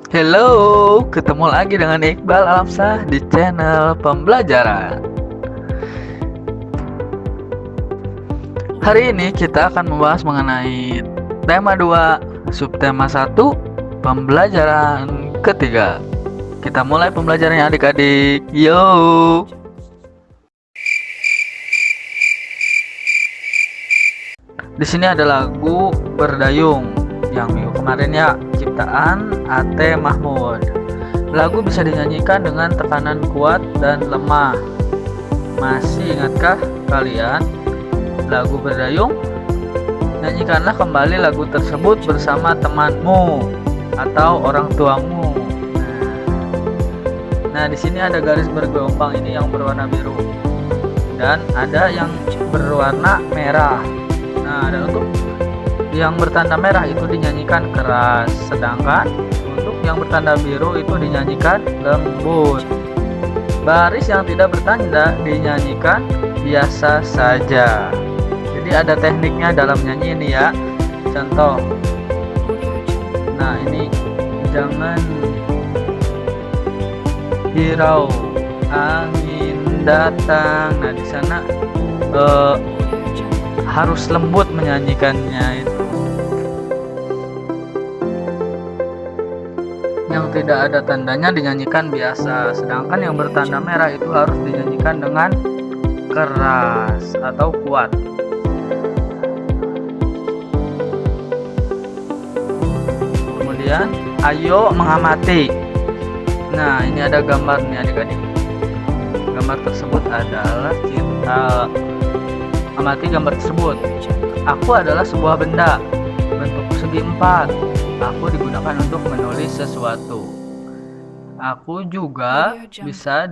Halo, ketemu lagi dengan Iqbal Alamsah di channel pembelajaran. Hari ini kita akan membahas mengenai tema 2, subtema 1, pembelajaran ketiga. Kita mulai pembelajarannya adik-adik. Yo. Di sini ada lagu Berdayung yang minggu kemarin ya, ciptaan A.T. Mahmud. Lagu bisa dinyanyikan dengan tekanan kuat dan lemah. Masih ingatkah kalian lagu Berdayung? Nyanyikanlah kembali lagu tersebut bersama temanmu atau orang tuamu. Nah, di sini ada garis bergelombang ini yang berwarna biru dan ada yang berwarna merah. Nah, dan untuk yang bertanda merah itu dinyanyikan keras, sedangkan untuk yang bertanda biru itu dinyanyikan lembut. Baris yang tidak bertanda dinyanyikan biasa saja. Jadi ada tekniknya dalam nyanyi ini ya. Contoh. Nah, ini jangan hirau angin datang. Nah, di sana harus lembut menyanyikannya itu. Yang tidak ada tandanya dinyanyikan biasa, sedangkan yang bertanda merah itu harus dinyanyikan dengan keras atau kuat. Kemudian ayo mengamati. Nah, ini ada gambar nih adik-adik. Gambar tersebut adalah kita amati gambar tersebut. Aku adalah sebuah benda bentuk segi empat. Aku digunakan untuk menulis sesuatu. Aku juga bisa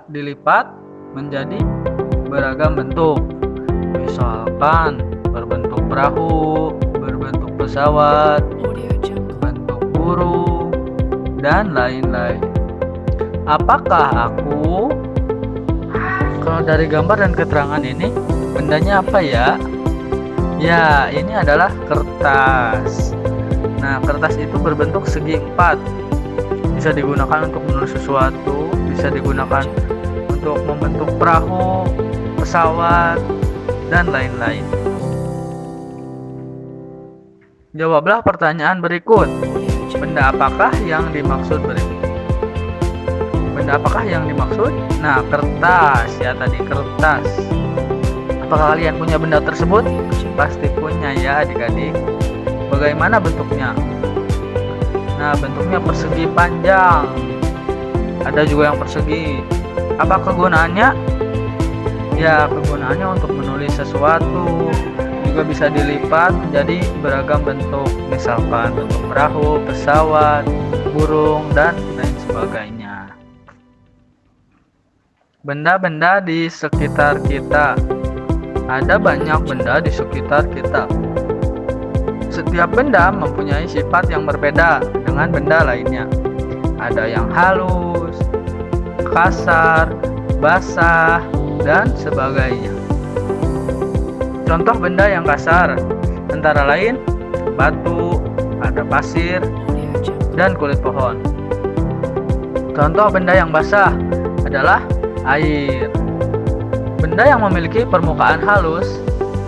dilipat menjadi beragam bentuk. Misalkan berbentuk perahu, berbentuk pesawat, bentuk burung, dan lain-lain. Apakah aku? Kalau dari gambar dan keterangan ini, bendanya apa ya? Ya, ini adalah kertas. Nah, kertas itu berbentuk segi empat. Bisa digunakan untuk menulis sesuatu, bisa digunakan untuk membentuk perahu, pesawat, dan lain-lain. Jawablah pertanyaan berikut. Benda apakah yang dimaksud berikut? Benda apakah yang dimaksud? Nah, kertas ya, tadi kertas. Apakah kalian punya benda tersebut? Pasti punya ya adik-adik. Bagaimana bentuknya? Nah, bentuknya persegi panjang. Ada juga yang persegi. Apa kegunaannya? Ya, kegunaannya untuk menulis sesuatu. Juga bisa dilipat menjadi beragam bentuk. Misalkan bentuk perahu, pesawat, burung, dan lain sebagainya. Benda-benda di sekitar kita. Ada banyak benda di sekitar kita. Setiap benda mempunyai sifat yang berbeda dengan benda lainnya. Ada yang halus, kasar, basah, dan sebagainya. Contoh benda yang kasar antara lain batu, ada pasir, dan kulit pohon. Contoh benda yang basah adalah air. Benda yang memiliki permukaan halus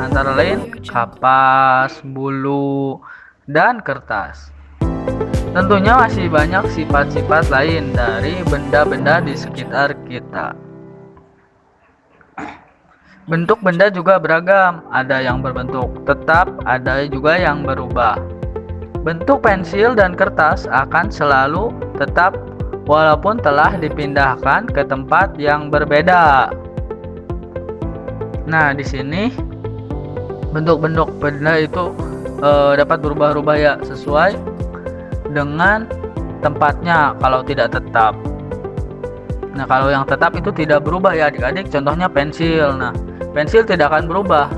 antara lain kapas, bulu, dan kertas. Tentunya masih banyak sifat-sifat lain dari benda-benda di sekitar kita. Bentuk benda juga beragam, ada yang berbentuk tetap, ada juga yang berubah. Bentuk pensil dan kertas akan selalu tetap walaupun telah dipindahkan ke tempat yang berbeda. Nah, di sini bentuk-bentuk benda itu dapat berubah-ubah ya, sesuai dengan tempatnya kalau tidak tetap. Nah, kalau yang tetap itu tidak berubah ya adik-adik. Contohnya pensil. Nah, pensil tidak akan berubah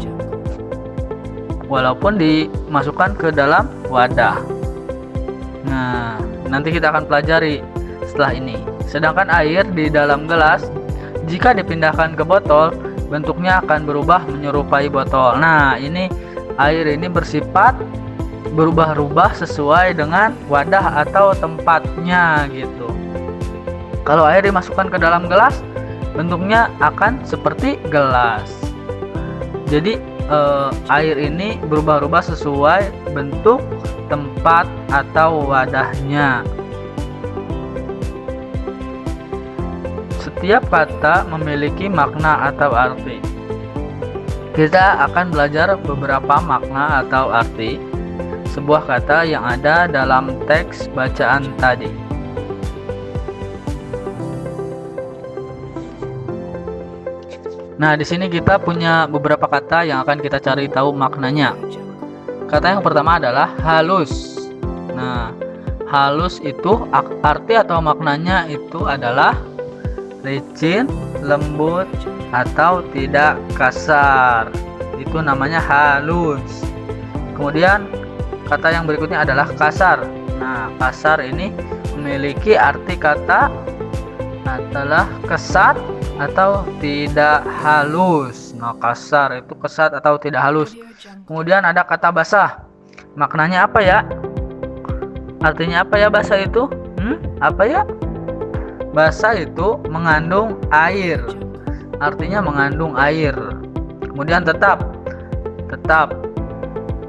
walaupun dimasukkan ke dalam wadah. Nah, nanti kita akan pelajari setelah ini. Sedangkan air di dalam gelas jika dipindahkan ke botol, bentuknya akan berubah menyerupai botol. Nah, ini air ini bersifat berubah-ubah sesuai dengan wadah atau tempatnya gitu. Kalau air dimasukkan ke dalam gelas, bentuknya akan seperti gelas. Jadi air ini berubah-ubah sesuai bentuk, tempat, atau wadahnya. Setiap kata memiliki makna atau arti. Kita akan belajar beberapa makna atau arti sebuah kata yang ada dalam teks bacaan tadi. Nah, di sini kita punya beberapa kata yang akan kita cari tahu maknanya. Kata yang pertama adalah halus. Nah, halus itu arti atau maknanya itu adalah licin, lembut, atau tidak kasar. Itu namanya halus. Kemudian kata yang berikutnya adalah kasar. Nah, kasar ini memiliki arti kata adalah kesat atau tidak halus. Nah, kasar itu kesat atau tidak halus. Kemudian ada kata basah. Maknanya apa ya? Artinya apa ya basah itu? Apa ya? Basah itu mengandung air. Artinya mengandung air. Kemudian tetap.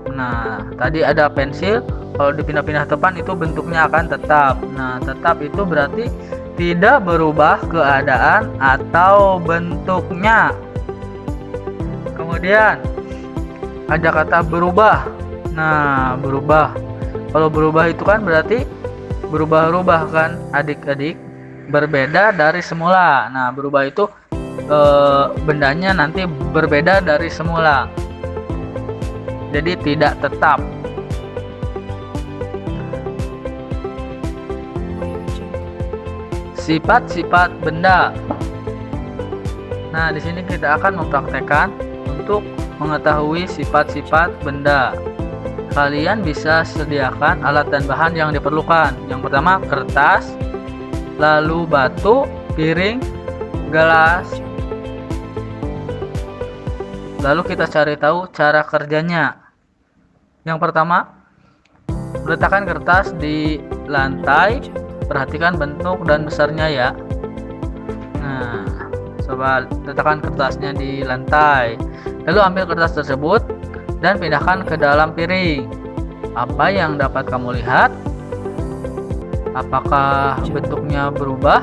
Nah, tadi ada pensil. Kalau dipindah-pindah depan itu bentuknya akan tetap. Nah, tetap itu berarti tidak berubah keadaan atau bentuknya. Kemudian ada kata berubah. Nah, berubah. Kalau berubah itu kan berarti berubah-ubah kan adik-adik, berbeda dari semula. Nah, berubah itu bendanya nanti berbeda dari semula. Jadi tidak tetap. Sifat-sifat benda. Nah, di sini kita akan mempraktekkan untuk mengetahui sifat-sifat benda. Kalian bisa sediakan alat dan bahan yang diperlukan. Yang pertama kertas, lalu batu, piring, gelas. Lalu kita cari tahu cara kerjanya. Yang pertama, letakkan kertas di lantai. Perhatikan bentuk dan besarnya ya. Nah, coba letakkan kertasnya di lantai. Lalu ambil kertas tersebut dan pindahkan ke dalam piring. Apa yang dapat kamu lihat? Apakah bentuknya berubah?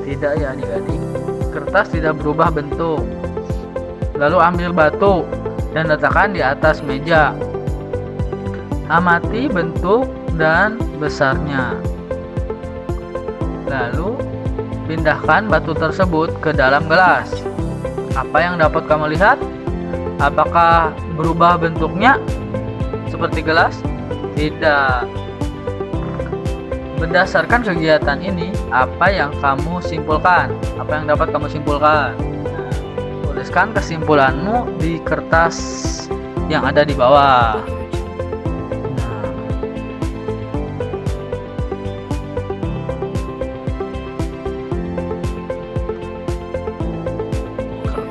Tidak ya adik-adik. Kertas tidak berubah bentuk. Lalu ambil batu dan letakkan di atas meja. Amati bentuk dan besarnya. Lalu pindahkan batu tersebut ke dalam gelas. Apa yang dapat kamu lihat? Apakah berubah bentuknya seperti gelas? Tidak. Berdasarkan kegiatan ini, apa yang kamu simpulkan? Apa yang dapat kamu simpulkan? Tuliskan kesimpulanmu di kertas yang ada di bawah.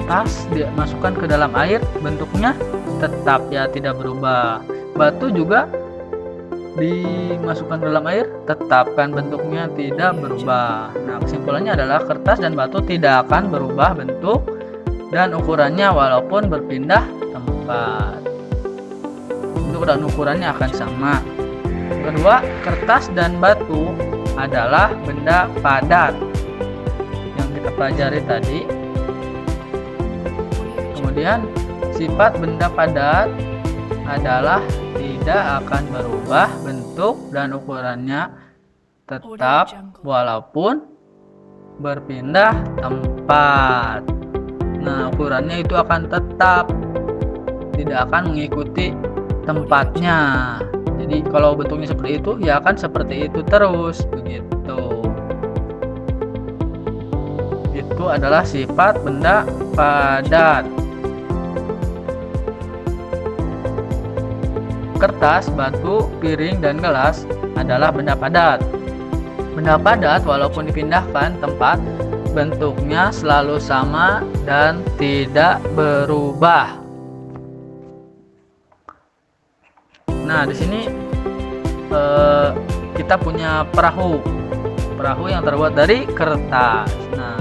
Kertas dimasukkan ke dalam air, bentuknya tetap ya, tidak berubah. Batu juga dimasukkan ke dalam air, tetap kan bentuknya tidak berubah. Nah, kesimpulannya adalah kertas dan batu tidak akan berubah bentuk dan ukurannya walaupun berpindah tempat. Bentuk dan ukurannya akan sama. Kedua, kertas dan batu adalah benda padat yang kita pelajari tadi. Kemudian sifat benda padat adalah tidak akan berubah bentuk dan ukurannya, tetap walaupun berpindah tempat. Nah, ukurannya itu akan tetap, tidak akan mengikuti tempatnya. Jadi kalau bentuknya seperti itu, ya akan seperti itu terus, begitu. Itu adalah sifat benda padat. Kertas, batu, piring, dan gelas adalah benda padat. Benda padat walaupun dipindahkan tempat, bentuknya selalu sama dan tidak berubah. Nah, di sini kita punya perahu yang terbuat dari kertas. Nah,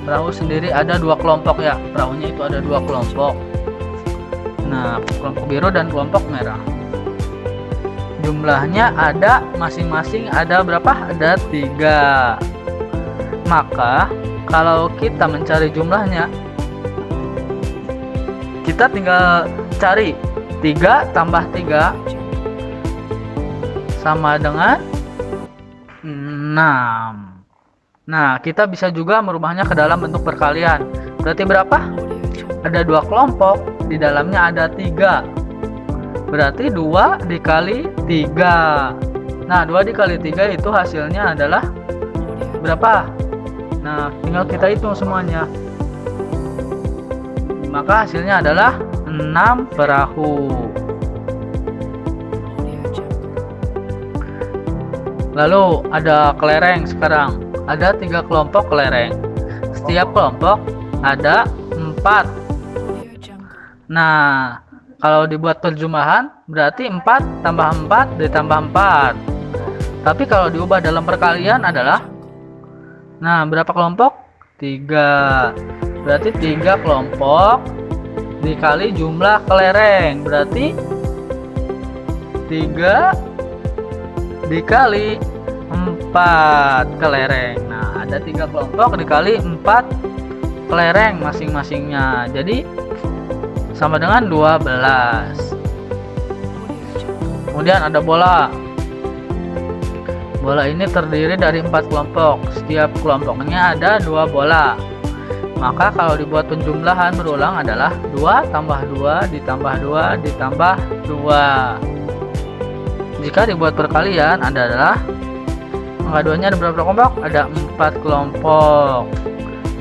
perahu sendiri ada 2 kelompok ya. Perahunya itu ada 2 kelompok. Nah, kelompok biru dan kelompok merah. Jumlahnya ada masing-masing ada berapa? Ada 3. Maka kalau kita mencari jumlahnya, kita tinggal cari 3 tambah 3 sama dengan 6. Nah, kita bisa juga merubahnya ke dalam bentuk perkalian. Berarti berapa? Ada 2 kelompok, di dalamnya ada 3. Berarti 2 dikali 3. Nah, 2 dikali 3 itu hasilnya adalah berapa? Nah, tinggal kita hitung semuanya. Maka hasilnya adalah 6 perahu. Lalu ada kelereng sekarang. Ada 3 kelompok kelereng. Setiap kelompok ada 4. Nah, kalau dibuat terjemahan berarti 4 tambah 4 ditambah 4. Tapi kalau diubah dalam perkalian adalah, nah, berapa kelompok? 3. Berarti 3 kelompok dikali jumlah kelereng. Berarti 3 dikali 4 kelereng. Nah, ada 3 kelompok dikali 4 kelereng masing-masingnya. Jadi sama dengan 12. Kemudian ada bola. Bola ini terdiri dari 4 kelompok. Setiap kelompoknya ada 2 bola. Maka kalau dibuat penjumlahan berulang adalah 2 tambah 2 ditambah 2 ditambah 2. Jika dibuat perkalian adalah angka 2-nya ada berapa kelompok? Ada 4 kelompok.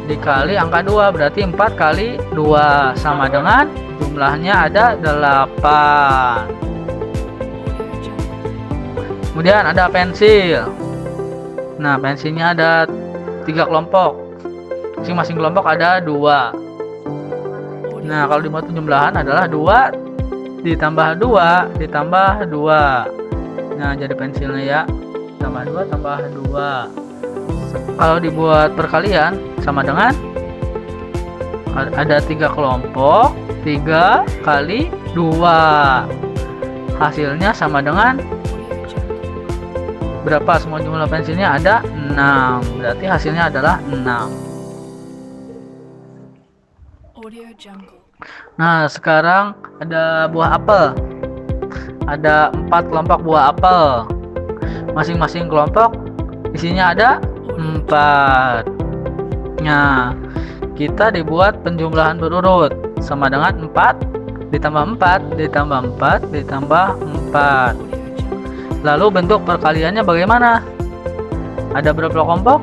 Dikali angka 2 berarti 4 kali 2 sama dengan jumlahnya ada 8. Kemudian ada pensil. Nah, pensilnya ada 3 kelompok. Masing-masing kelompok ada 2. Nah, kalau dibuat penjumlahan adalah 2 ditambah 2 ditambah 2. Nah, jadi pensilnya ya, tambah 2 tambah 2. Kalau dibuat perkalian sama dengan ada 3 kelompok, 3 kali 2. Hasilnya sama dengan berapa? Semua jumlah pensilnya ada 6. Berarti hasilnya adalah 6. Nah, sekarang ada buah apel. Ada 4 kelompok buah apel. Masing-masing kelompok isinya ada 4. Nah, kita dibuat penjumlahan berurut sama dengan 4 ditambah 4 ditambah 4 ditambah 4. Lalu bentuk perkaliannya bagaimana? Ada berapa kelompok?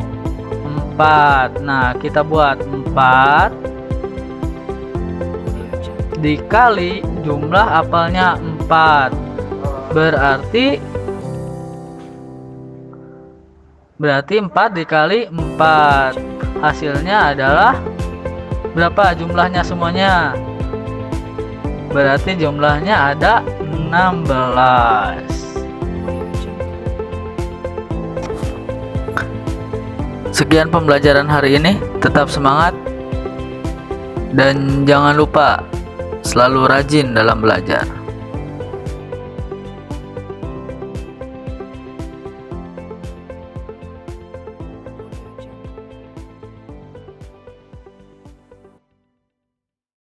4. Nah, kita buat 4 dikali jumlah apelnya 4. Berarti 4 dikali 4. Hasilnya adalah berapa jumlahnya semuanya? Berarti jumlahnya ada 16. Sekian pembelajaran hari ini. Tetap semangat dan jangan lupa selalu rajin dalam belajar.